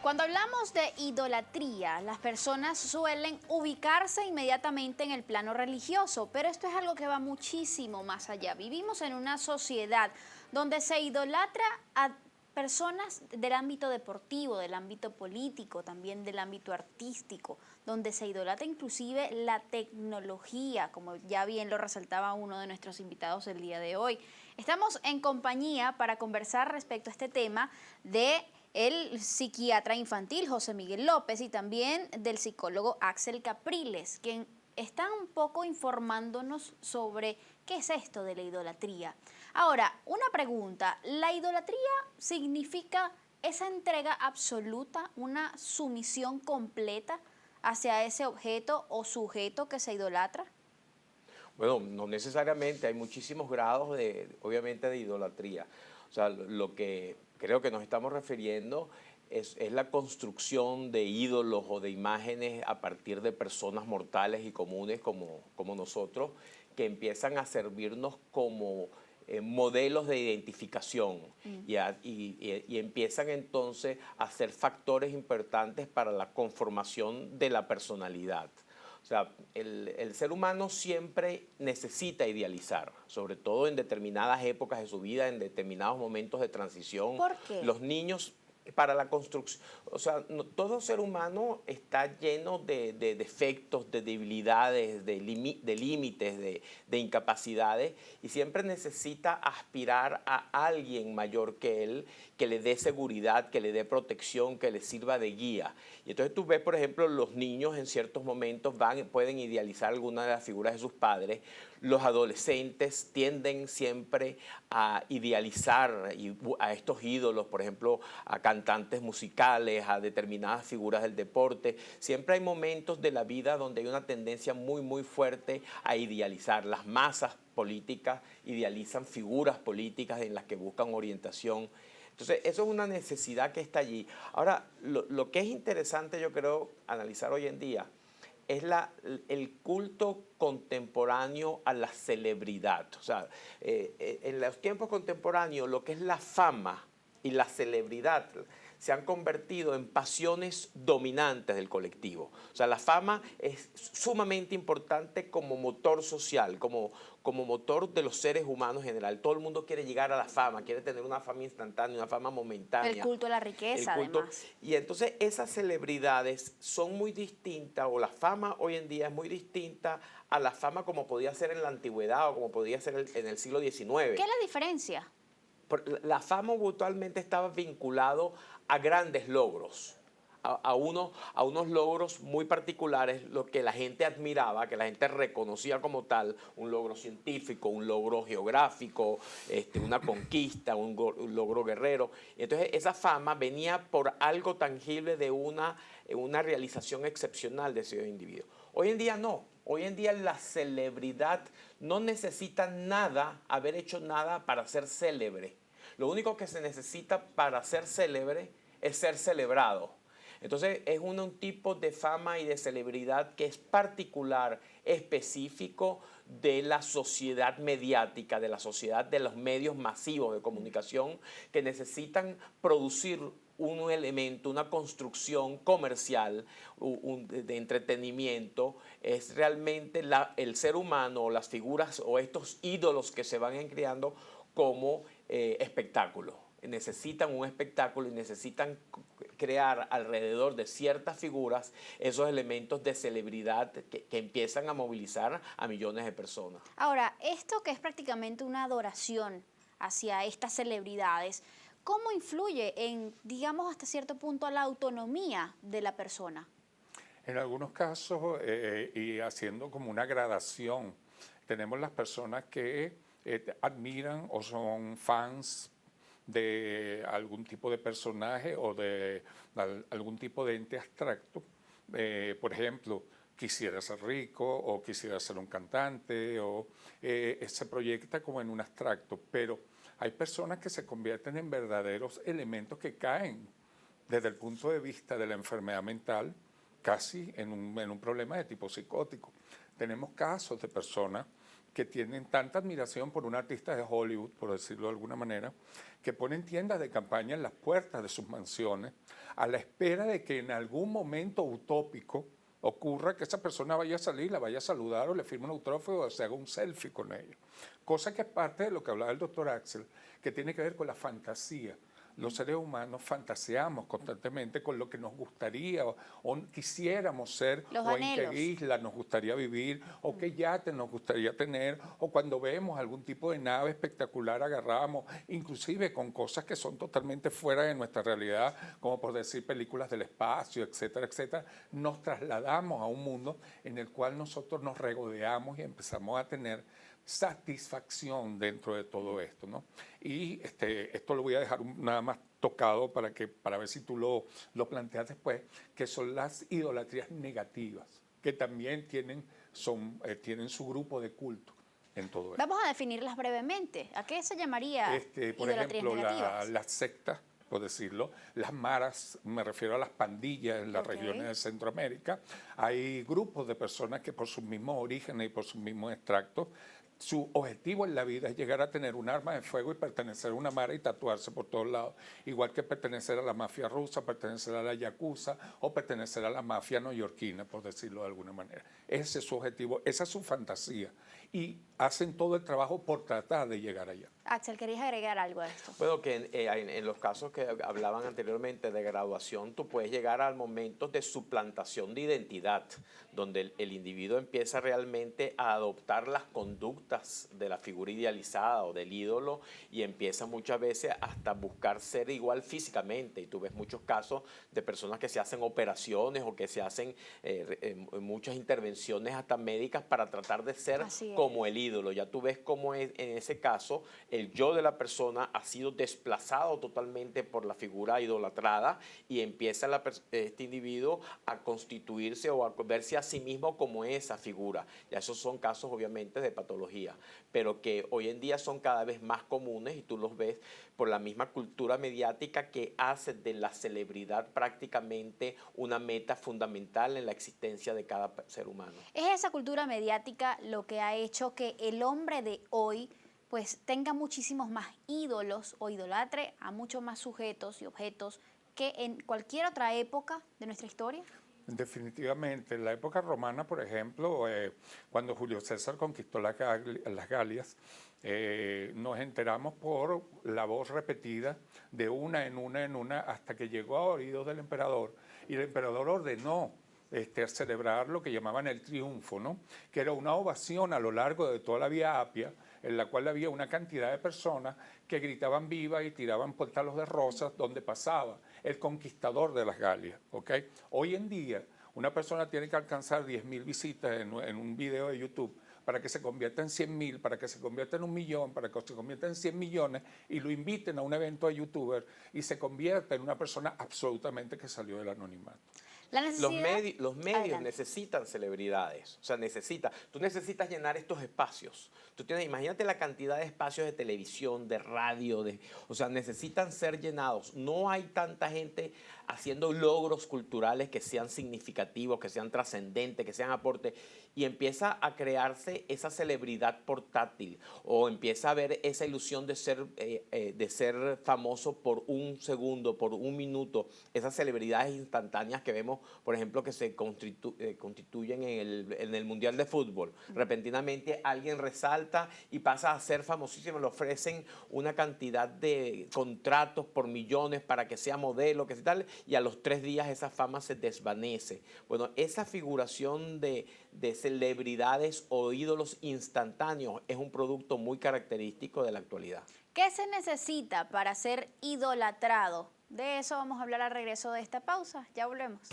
Cuando hablamos de idolatría, las personas suelen ubicarse inmediatamente en el plano religioso, pero esto es algo que va muchísimo más allá. Vivimos en una sociedad donde se idolatra a personas del ámbito deportivo, del ámbito político, también del ámbito artístico, donde se idolatra inclusive la tecnología, como ya bien lo resaltaba uno de nuestros invitados el día de hoy. Estamos en compañía para conversar respecto a este tema de el psiquiatra infantil José Miguel López y también del psicólogo Axel Capriles, quien está un poco informándonos sobre qué es esto de la idolatría. Ahora, una pregunta, ¿la idolatría significa esa entrega absoluta, una sumisión completa hacia ese objeto o sujeto que se idolatra? Bueno, no necesariamente, hay muchísimos grados obviamente, de idolatría. O sea, lo que creo que nos estamos refiriendo es la construcción de ídolos o de imágenes a partir de personas mortales y comunes como nosotros, que empiezan a servirnos como modelos de identificación y empiezan entonces a ser factores importantes para la conformación de la personalidad. O sea, el ser humano siempre necesita idealizar, sobre todo en determinadas épocas de su vida, en determinados momentos de transición. ¿Por qué? Los niños, para la construcción, o sea, todo ser humano está lleno de defectos, de debilidades, de límites, de incapacidades, y siempre necesita aspirar a alguien mayor que él, que le dé seguridad, que le dé protección, que le sirva de guía. Y entonces tú ves, por ejemplo, los niños en ciertos momentos pueden idealizar alguna de las figuras de sus padres. Los adolescentes tienden siempre a idealizar a estos ídolos, por ejemplo, a cantantes musicales, a determinadas figuras del deporte. Siempre hay momentos de la vida donde hay una tendencia muy fuerte a idealizar. Las masas políticas idealizan figuras políticas en las que buscan orientación. Entonces, eso es una necesidad que está allí. Ahora, lo que es interesante, yo creo, analizar hoy en día, es el culto contemporáneo a la celebridad. O sea, en los tiempos contemporáneos, lo que es la fama y la celebridad se han convertido en pasiones dominantes del colectivo. O sea, la fama es sumamente importante como motor social, como motor de los seres humanos en general. Todo el mundo quiere llegar a la fama, quiere tener una fama instantánea, una fama El momentánea. culto a la El riqueza, culto. además. Y entonces esas celebridades son muy distintas, o la fama hoy en día es muy distinta a la fama como podía ser en la antigüedad o como podía ser en el siglo XIX. ¿Qué es la diferencia? La fama virtualmente estaba vinculado a grandes logros, a unos logros muy particulares, lo que la gente admiraba, que la gente reconocía como tal, un logro científico, un logro geográfico, una conquista, un logro guerrero. Entonces esa fama venía por algo tangible de una realización excepcional de ese individuo. Hoy en día no. Hoy en día la celebridad no necesita nada, haber hecho nada para ser célebre. Lo único que se necesita para ser célebre es ser celebrado. Entonces es un tipo de fama y de celebridad que es particular, específico de la sociedad mediática, de la sociedad de los medios masivos de comunicación, que necesitan producir un elemento, una construcción comercial, de entretenimiento. Es realmente el ser humano, las figuras o estos ídolos que se van creando como espectáculo. Necesitan un espectáculo y necesitan crear alrededor de ciertas figuras esos elementos de celebridad que empiezan a movilizar a millones de personas. Ahora, esto que es prácticamente una adoración hacia estas celebridades, ¿cómo influye en, digamos, hasta cierto punto a la autonomía de la persona? En algunos casos, y haciendo como una gradación, tenemos las personas que admiran o son fans de algún tipo de personaje o de algún tipo de ente abstracto. Por ejemplo, quisiera ser rico o quisiera ser un cantante o se proyecta como en un abstracto, pero hay personas que se convierten en verdaderos elementos que caen desde el punto de vista de la enfermedad mental, casi en un problema de tipo psicótico. Tenemos casos de personas que tienen tanta admiración por un artista de Hollywood, por decirlo de alguna manera, que ponen tiendas de campaña en las puertas de sus mansiones a la espera de que en algún momento utópico ocurra que esa persona vaya a salir, la vaya a saludar o le firme un autógrafo o se haga un selfie con ella. Cosa que es parte de lo que hablaba el doctor Axel, que tiene que ver con la fantasía. Los seres humanos fantaseamos constantemente con lo que nos gustaría o quisiéramos ser, Los o anhelos. en qué isla nos gustaría vivir, o qué yate nos gustaría tener, o cuando vemos algún tipo de nave espectacular agarramos, inclusive con cosas que son totalmente fuera de nuestra realidad, como por decir películas del espacio, etcétera, etcétera, nos trasladamos a un mundo en el cual nosotros nos regodeamos y empezamos a tener satisfacción dentro de todo esto, ¿no? Y esto lo voy a dejar nada más tocado para ver si tú lo planteas después, que son las idolatrías negativas, que también tienen su grupo de culto en todo esto. Vamos a definirlas brevemente. ¿A qué se llamaría Por idolatrías ejemplo, negativas? las sectas, por decirlo, las maras, me refiero a las pandillas en las regiones de Centroamérica. Hay grupos de personas que por sus mismos orígenes y por sus mismos extractos, su objetivo en la vida es llegar a tener un arma de fuego y pertenecer a una mara y tatuarse por todos lados. Igual que pertenecer a la mafia rusa, pertenecer a la yakuza o pertenecer a la mafia neoyorquina, por decirlo de alguna manera. Ese es su objetivo, esa es su fantasía. Y hacen todo el trabajo por tratar de llegar allá. Axel, ¿querías agregar algo a esto? Bueno, que en los casos que hablaban anteriormente de graduación, tú puedes llegar al momento de suplantación de identidad, donde el individuo empieza realmente a adoptar las conductas de la figura idealizada o del ídolo y empieza muchas veces hasta buscar ser igual físicamente. Y tú ves muchos casos de personas que se hacen operaciones o que se hacen muchas intervenciones hasta médicas para tratar de ser como el ídolo. Ya tú ves cómo en ese caso el yo de la persona ha sido desplazado totalmente por la figura idolatrada y empieza este individuo a constituirse o a verse a sí mismo como esa figura. Ya esos son casos obviamente de patología, pero que hoy en día son cada vez más comunes y tú los ves por la misma cultura mediática que hace de la celebridad prácticamente una meta fundamental en la existencia de cada ser humano. Es esa cultura mediática lo que ha hecho que el hombre de hoy pues tenga muchísimos más ídolos o idolatre a muchos más sujetos y objetos que en cualquier otra época de nuestra historia. Definitivamente, en la época romana, por ejemplo, cuando Julio César conquistó las Galias, nos enteramos por la voz repetida de una en una, hasta que llegó a oídos del emperador, y el emperador ordenó celebrar lo que llamaban el triunfo, ¿no? Que era una ovación a lo largo de toda la Vía Apia, en la cual había una cantidad de personas que gritaban viva y tiraban pétalos de rosas donde pasaba el conquistador de las Galias, ¿ok? Hoy en día, una persona tiene que alcanzar 10.000 visitas en un video de YouTube para que se convierta en 100.000, para que se convierta en 1.000.000, para que se convierta en 100 millones y lo inviten a un evento de YouTuber y se convierta en una persona absolutamente que salió del anonimato. Los medios necesitan celebridades, o sea, tú necesitas llenar estos espacios. Imagínate la cantidad de espacios de televisión, de radio, o sea, necesitan ser llenados. No hay tanta gente haciendo logros culturales que sean significativos, que sean trascendentes, que sean aportes, y empieza a crearse esa celebridad portátil, o empieza a haber esa ilusión de ser famoso por un segundo, por un minuto, esas celebridades instantáneas que vemos, por ejemplo, que se constituyen en el Mundial de Fútbol. Repentinamente alguien resalta y pasa a ser famosísimo, le ofrecen una cantidad de contratos por millones para que sea modelo, que tal, y a los 3 días esa fama se desvanece. Bueno, esa figuración de celebridades o ídolos instantáneos es un producto muy característico de la actualidad. ¿Qué se necesita para ser idolatrado? De eso vamos a hablar al regreso de esta pausa. Ya volvemos.